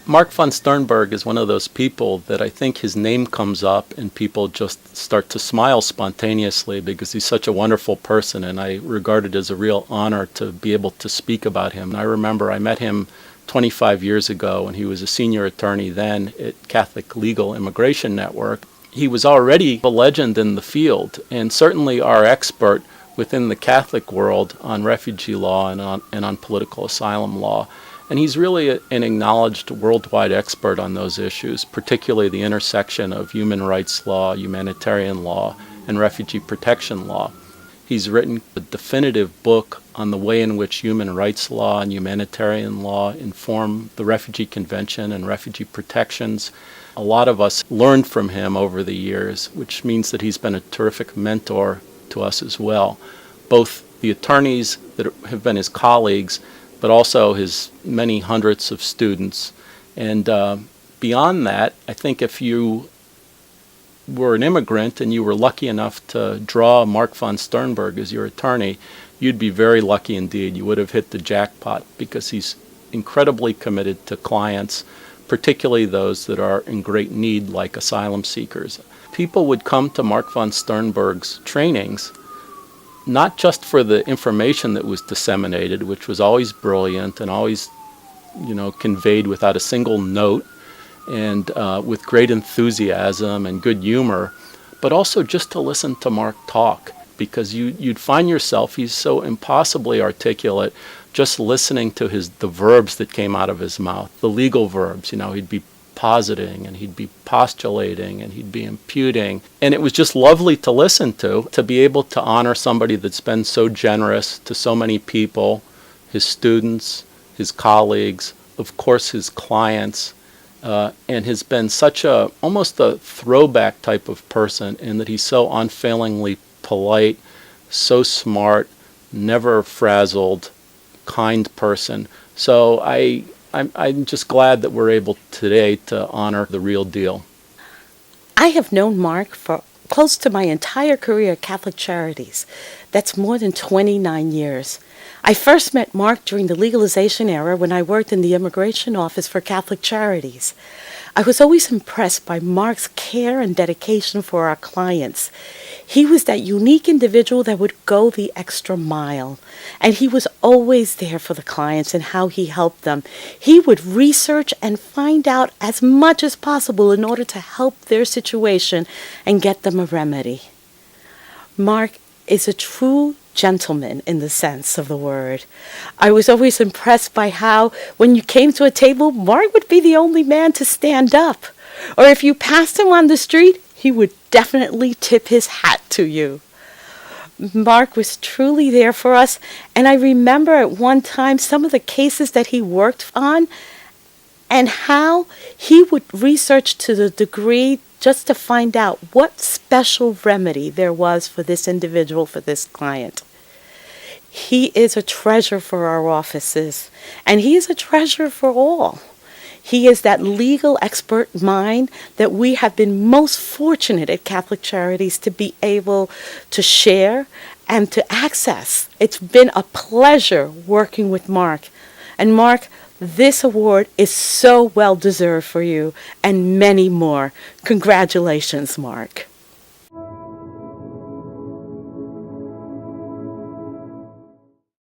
Mark von Sternberg is one of those people that I think his name comes up and people just start to smile spontaneously because he's such a wonderful person, and I regard it as a real honor to be able to speak about him. And I remember I met him 25 years ago, and he was a senior attorney then at Catholic Legal Immigration Network. He was already a legend in the field, and certainly our expert within the Catholic world on refugee law and on political asylum law. And he's really an acknowledged worldwide expert on those issues, particularly the intersection of human rights law, humanitarian law, and refugee protection law. He's written a definitive book on the way in which human rights law and humanitarian law inform the Refugee Convention and refugee protections. A lot of us learned from him over the years, which means that he's been a terrific mentor to us as well, both the attorneys that have been his colleagues, but also his many hundreds of students. And beyond that, I think if you were an immigrant and you were lucky enough to draw Mark von Sternberg as your attorney, you'd be very lucky indeed. You would have hit the jackpot because he's incredibly committed to clients, particularly those that are in great need, like asylum seekers. People would come to Mark von Sternberg's trainings not just for the information that was disseminated, which was always brilliant and always, conveyed without a single note and with great enthusiasm and good humor, but also just to listen to Mark talk, because you'd find yourself, he's so impossibly articulate, just listening to the verbs that came out of his mouth, the legal verbs. He'd be positing and he'd be postulating and he'd be imputing, and it was just lovely to listen to be able to honor somebody that's been so generous to so many people, his students, his colleagues, of course his clients, and has been such almost a throwback type of person in that he's so unfailingly polite, so smart, never frazzled, kind person. So I'm just glad that we're able today to honor the real deal. I have known Mark for close to my entire career at Catholic Charities. That's more than 29 years. I first met Mark during the legalization era when I worked in the immigration office for Catholic Charities. I was always impressed by Mark's care and dedication for our clients. He was that unique individual that would go the extra mile, and he was always there for the clients and how he helped them. He would research and find out as much as possible in order to help their situation and get them a remedy. Mark is a true gentleman in the sense of the word. I was always impressed by how, when you came to a table, Mark would be the only man to stand up. Or if you passed him on the street, he would definitely tip his hat to you. Mark was truly there for us, and I remember at one time some of the cases that he worked on and how he would research to the degree just to find out what special remedy there was for this individual, for this client. He is a treasure for our offices, and he is a treasure for all. He is that legal expert mind that we have been most fortunate at Catholic Charities to be able to share and to access. It's been a pleasure working with Mark. And Mark, this award is so well deserved for you, and many more. Congratulations, Mark.